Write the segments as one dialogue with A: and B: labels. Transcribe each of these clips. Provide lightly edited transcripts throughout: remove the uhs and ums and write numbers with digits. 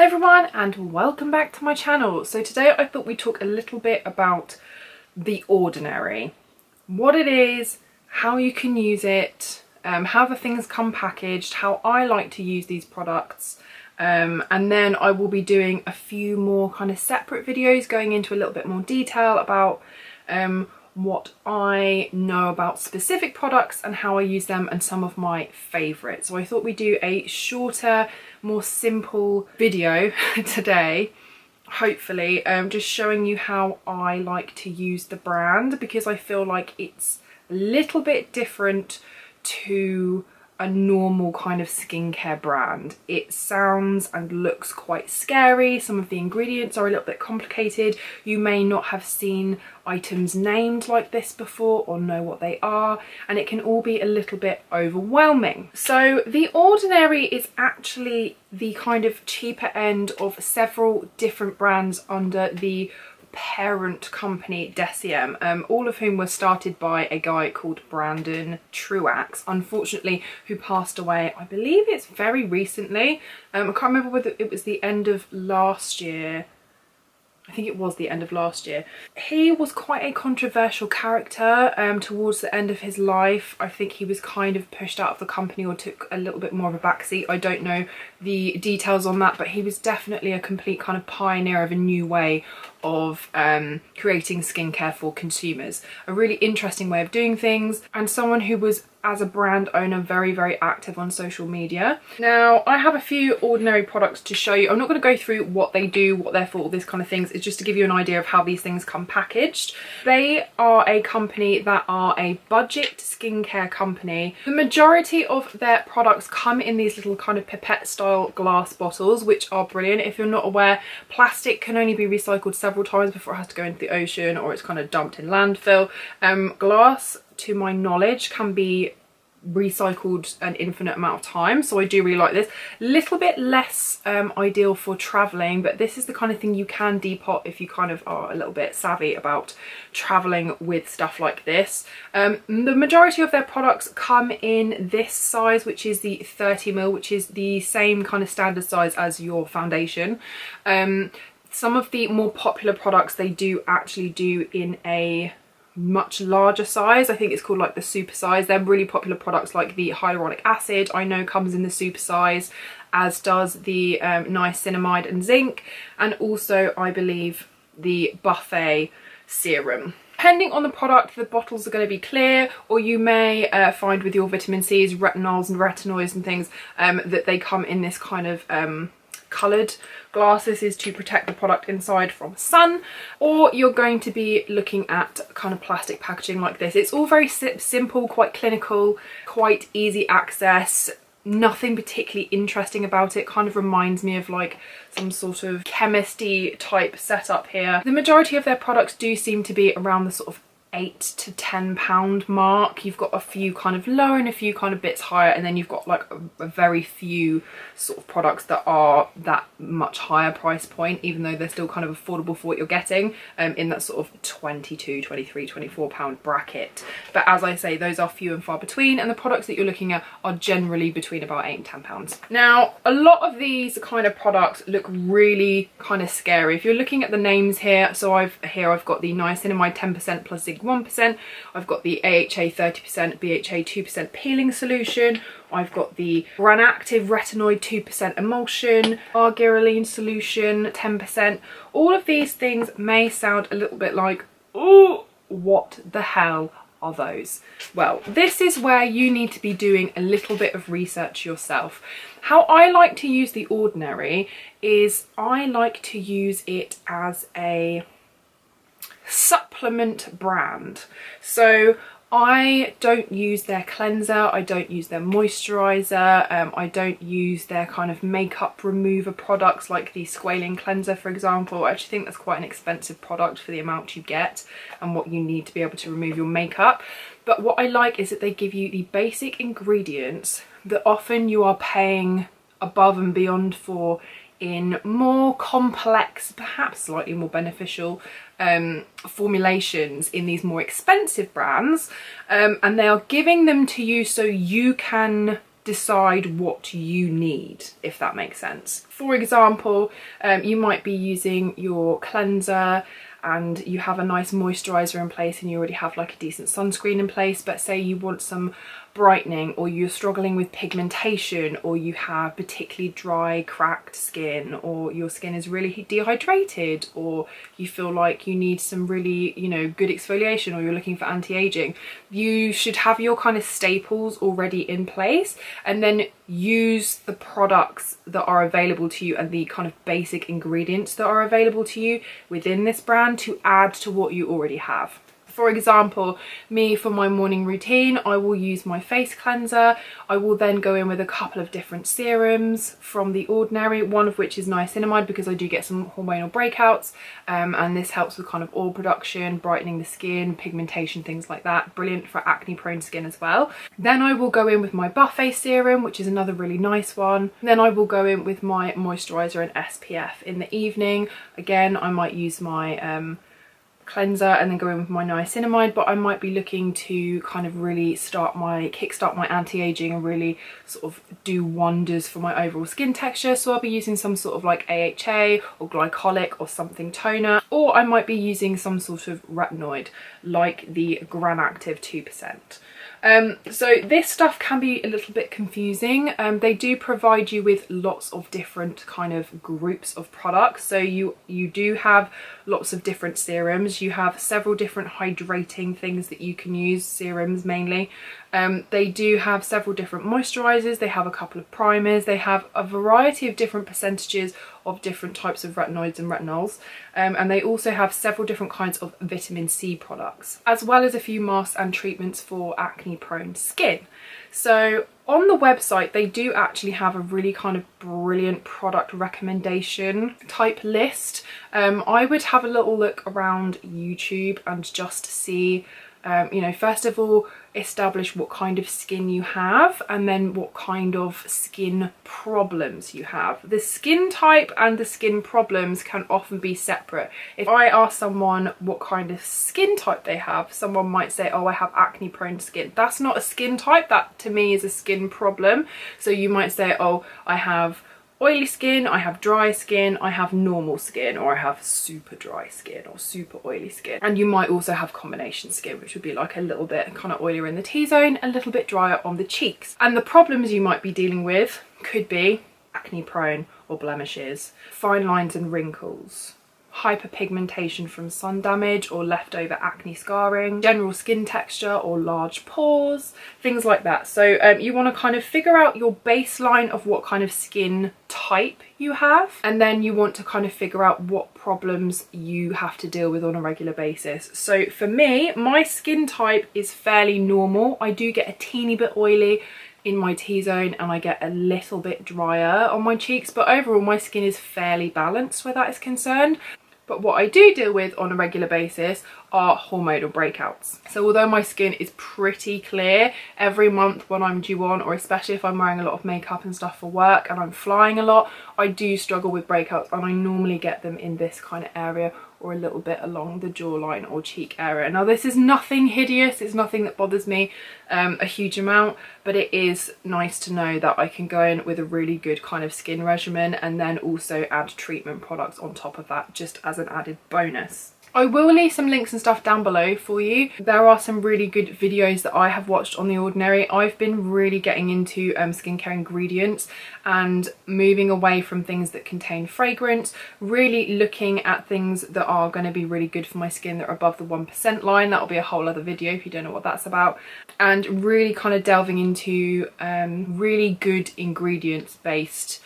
A: Hey everyone, and welcome back to my channel. So today I thought we'd talk a little bit about The Ordinary, what it is, how you can use it, how the things come packaged, how I like to use these products, and then I will be doing a few more kind of separate videos going into a little bit more detail about what I know about specific products and how I use them and some of my favourites. So I thought we'd do a shorter, more simple video today, hopefully, just showing you how I like to use the brand, because I feel like it's a little bit different to a normal kind of skincare brand. It sounds and looks quite scary. Some of the ingredients are a little bit complicated. You may not have seen items named like this before or know what they are, and it can all be a little bit overwhelming. So The Ordinary is actually the kind of cheaper end of several different brands under the parent company Deciem, all of whom were started by a guy called Brandon Truax, unfortunately, who passed away, I believe it's very recently. I can't remember whether it was the end of last year. I think it was the end of last year. He was quite a controversial character towards the end of his life. I think he was kind of pushed out of the company or took a little bit more of a backseat. I don't know the details on that, but he was definitely a complete kind of pioneer of a new way of creating skincare for consumers. A really interesting way of doing things, and someone who was, as a brand owner, very, very active on social media. Now, I have a few Ordinary products to show you. I'm not going to go through what they do, what they're for, all this kind of things. It's just to give you an idea of how these things come packaged. They are a company that are a budget skincare company. The majority of their products come in these little kind of pipette style glass bottles, which are brilliant. If you're not aware, plastic can only be recycled several times before it has to go into the ocean or it's kind of dumped in landfill. Glass, to my knowledge, can be recycled an infinite amount of time, so I do really like this. Little bit less ideal for traveling, but this is the kind of thing you can depot if you kind of are a little bit savvy about traveling with stuff like this. The majority of their products come in this size, which is the 30ml, which is the same kind of standard size as your foundation. Some of the more popular products they do actually do in a much larger size. I think it's called like the super size. They're really popular products, like the hyaluronic acid I know comes in the super size, as does the niacinamide and zinc, and also I believe the buffet serum. Depending on the product, the bottles are going to be clear, or you may find with your vitamin C's, retinols and retinoids and things that they come in this kind of coloured glass. This is to protect the product inside from sun, or you're going to be looking at kind of plastic packaging like this. It's all very simple, quite clinical, quite easy access. Nothing particularly interesting about it. Kind of reminds me of like some sort of chemist-y type setup here. The majority of their products do seem to be around the sort of £8 to £10 mark. You've got a few kind of lower and a few kind of bits higher, and then you've got like a very few sort of products that are that much higher price point, even though they're still kind of affordable for what you're getting, in that sort of £22, £23, £24 bracket. But as I say, those are few and far between, and the products that you're looking at are generally between about £8 and £10. Now, a lot of these kind of products look really kind of scary. If you're looking at the names here, so I've got the niacinamide 10% plus zinc 1%, I've got the AHA 30%, BHA 2% peeling solution, I've got the Granactive retinoid 2% emulsion, argireline solution 10%. All of these things may sound a little bit like, oh, what the hell are those? Well, this is where you need to be doing a little bit of research yourself. How I like to use The Ordinary is I like to use it as a supplement brand. So I don't use their cleanser, I don't use their moisturiser, I don't use their kind of makeup remover products like the squalane cleanser, for example. I actually think that's quite an expensive product for the amount you get and what you need to be able to remove your makeup. But what I like is that they give you the basic ingredients that often you are paying above and beyond for in more complex, perhaps slightly more beneficial formulations in these more expensive brands, and they are giving them to you so you can decide what you need, if that makes sense. For example, you might be using your cleanser and you have a nice moisturizer in place and you already have like a decent sunscreen in place, but say you want some brightening, or you're struggling with pigmentation, or you have particularly dry, cracked skin, or your skin is really dehydrated, or you feel like you need some really, you know, good exfoliation, or you're looking for anti-aging. You should have your kind of staples already in place, and then use the products that are available to you and the kind of basic ingredients that are available to you within this brand to add to what you already have. For example, me, for my morning routine, I will use my face cleanser. I will then go in with a couple of different serums from The Ordinary, one of which is niacinamide because I do get some hormonal breakouts, and this helps with kind of oil production, brightening the skin, pigmentation, things like that. Brilliant for acne prone skin as well. Then I will go in with my buffet serum, which is another really nice one. Then I will go in with my moisturizer and SPF in the evening. Again, I might use my cleanser and then go in with my niacinamide, but I might be looking to kind of really kickstart my anti-aging and really sort of do wonders for my overall skin texture. So I'll be using some sort of like AHA or glycolic or something toner, or I might be using some sort of retinoid like the Gran Active 2%. So this stuff can be a little bit confusing. They do provide you with lots of different kind of groups of products. So you do have lots of different serums. You have several different hydrating things that you can use, serums mainly. They do have several different moisturizers. They have a couple of primers. They have a variety of different percentages of different types of retinoids and retinols. And they also have several different kinds of vitamin C products, as well as a few masks and treatments for acne prone skin. So on the website, they do actually have a really kind of brilliant product recommendation type list. I would have a little look around YouTube and just see, you know, first of all, establish what kind of skin you have, and then what kind of skin problems you have. The skin type and the skin problems can often be separate. If I ask someone what kind of skin type they have, someone might say, oh, I have acne prone skin. That's not a skin type. That to me is a skin problem. So you might say, oh, I have oily skin, I have dry skin, I have normal skin, or I have super dry skin or super oily skin. And you might also have combination skin, which would be like a little bit kind of oilier in the T-zone, a little bit drier on the cheeks. And the problems you might be dealing with could be acne prone or blemishes, fine lines and wrinkles, hyperpigmentation from sun damage or leftover acne scarring, general skin texture or large pores, things like that. So you want to kind of figure out your baseline of what kind of skin type you have, and then you want to kind of figure out what problems you have to deal with on a regular basis. So for me, my skin type is fairly normal. I do get a teeny bit oily in my T-zone and I get a little bit drier on my cheeks, but overall my skin is fairly balanced where that is concerned. But what I do deal with on a regular basis are hormonal breakouts. So although my skin is pretty clear, every month when I'm due on, or especially if I'm wearing a lot of makeup and stuff for work and I'm flying a lot, I do struggle with breakouts, and I normally get them in this kind of area or a little bit along the jawline or cheek area. Now this is nothing hideous, it's nothing that bothers me a huge amount, but it is nice to know that I can go in with a really good kind of skin regimen and then also add treatment products on top of that, just as an added bonus. I will leave some links and stuff down below for you. There are some really good videos that I have watched on The Ordinary. I've been really getting into skincare ingredients and moving away from things that contain fragrance, really looking at things that are going to be really good for my skin that are above the 1% line. That'll be a whole other video if you don't know what that's about. And really kind of delving into really good ingredients based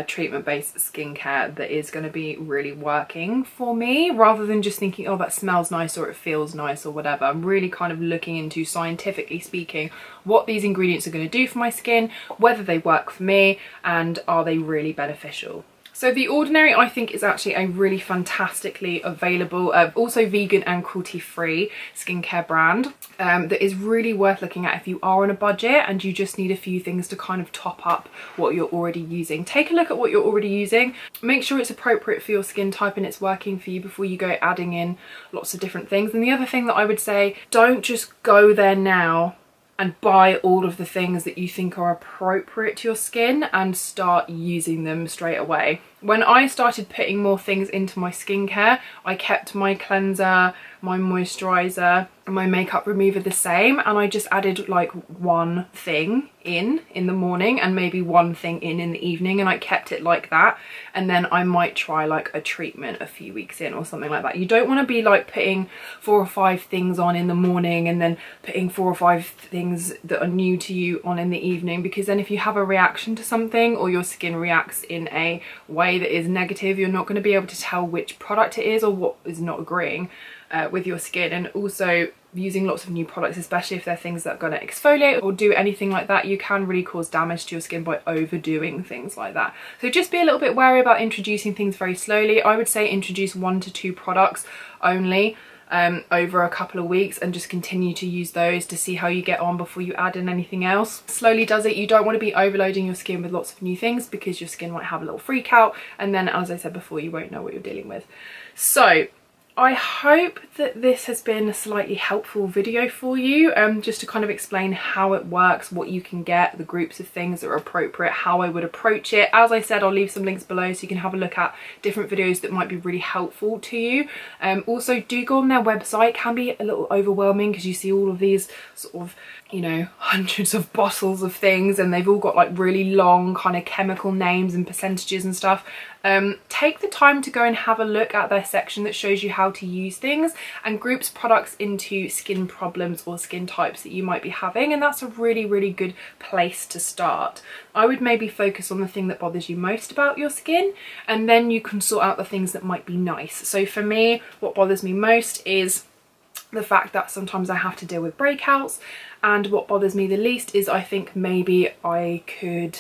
A: treatment-based skincare that is going to be really working for me, rather than just thinking, oh, that smells nice or it feels nice or whatever. I'm really kind of looking into, scientifically speaking, what these ingredients are going to do for my skin, whether they work for me, and are they really beneficial. So The Ordinary, I think, is actually a really fantastically available, also vegan and cruelty-free skincare brand that is really worth looking at if you are on a budget and you just need a few things to kind of top up what you're already using. Take a look at what you're already using, make sure it's appropriate for your skin type and it's working for you before you go adding in lots of different things. And the other thing that I would say, don't just go there now and buy all of the things that you think are appropriate to your skin and start using them straight away. When I started putting more things into my skincare, I kept my cleanser, my moisturiser and my makeup remover the same, and I just added like one thing in the morning and maybe one thing in the evening, and I kept it like that. And then I might try like a treatment a few weeks in or something like that. You don't want to be like putting 4 or 5 things on in the morning and then putting 4 or 5 things that are new to you on in the evening, because then if you have a reaction to something or your skin reacts in a way that is negative, you're not going to be able to tell which product it is or what is not agreeing with your skin. And also using lots of new products, especially if they're things that are going to exfoliate or do anything like that, you can really cause damage to your skin by overdoing things like that. So just be a little bit wary about introducing things very slowly. I would say introduce 1 to 2 products only over a couple of weeks, and just continue to use those to see how you get on before you add in anything else. Slowly does it. You don't want to be overloading your skin with lots of new things, because your skin might have a little freak out, and then, as I said before, you won't know what you're dealing with. So I hope that this has been a slightly helpful video for you, just to kind of explain how it works, what you can get, the groups of things that are appropriate, how I would approach it. As I said, I'll leave some links below so you can have a look at different videos that might be really helpful to you. Also, do go on their website. It can be a little overwhelming because you see all of these sort of, you know, hundreds of bottles of things, and they've all got like really long kind of chemical names and percentages and stuff. Take the time to go and have a look at their section that shows you how to use things and groups products into skin problems or skin types that you might be having, and that's a really good place to start. I would maybe focus on the thing that bothers you most about your skin, and then you can sort out the things that might be nice. So for me, what bothers me most is the fact that sometimes I have to deal with breakouts, and what bothers me the least is I think maybe I could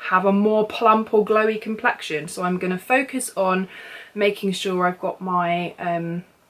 A: have a more plump or glowy complexion. So I'm going to focus on making sure I've got my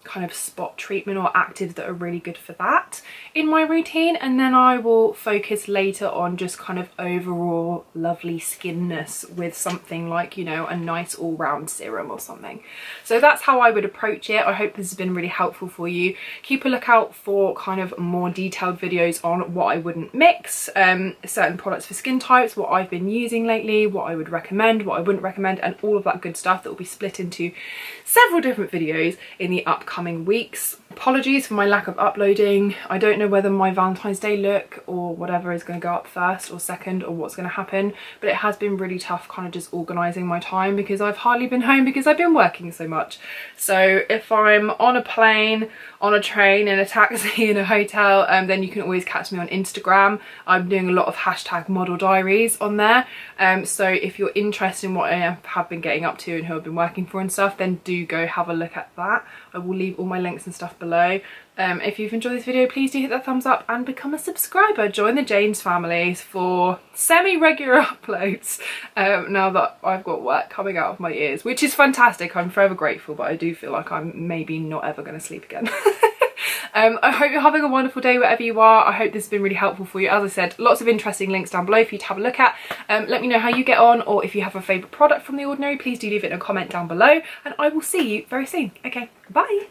A: kind of spot treatment or actives that are really good for that in my routine, and then I will focus later on just kind of overall lovely skinness with something like, you know, a nice all-round serum or something. So that's how I would approach it. I hope this has been really helpful for you. Keep a lookout for kind of more detailed videos on what I wouldn't mix, certain products for skin types, what I've been using lately, what I would recommend, what I wouldn't recommend, and all of that good stuff that will be split into several different videos in the upcoming weeks. Apologies for my lack of uploading. I don't know whether my Valentine's Day look or whatever is going to go up first or second, or what's going to happen, but it has been really tough kind of just organising my time because I've hardly been home because I've been working so much. So if I'm on a plane, on a train, in a taxi, in a hotel, then you can always catch me on Instagram. I'm doing a lot of #model diaries on there, so if you're interested in what I have been getting up to and who I've been working for and stuff, then do go have a look at that. I will leave all my links and stuff below. If you've enjoyed this video, please do hit that thumbs up and become a subscriber. Join the Janes family for semi-regular uploads now that I've got work coming out of my ears, which is fantastic. I'm forever grateful, but I do feel like I'm maybe not ever going to sleep again. I hope you're having a wonderful day wherever you are. I hope this has been really helpful for you. As I said, lots of interesting links down below for you to have a look at. Let me know how you get on, or if you have a favourite product from The Ordinary, please do leave it in a comment down below, and I will see you very soon. Okay, bye!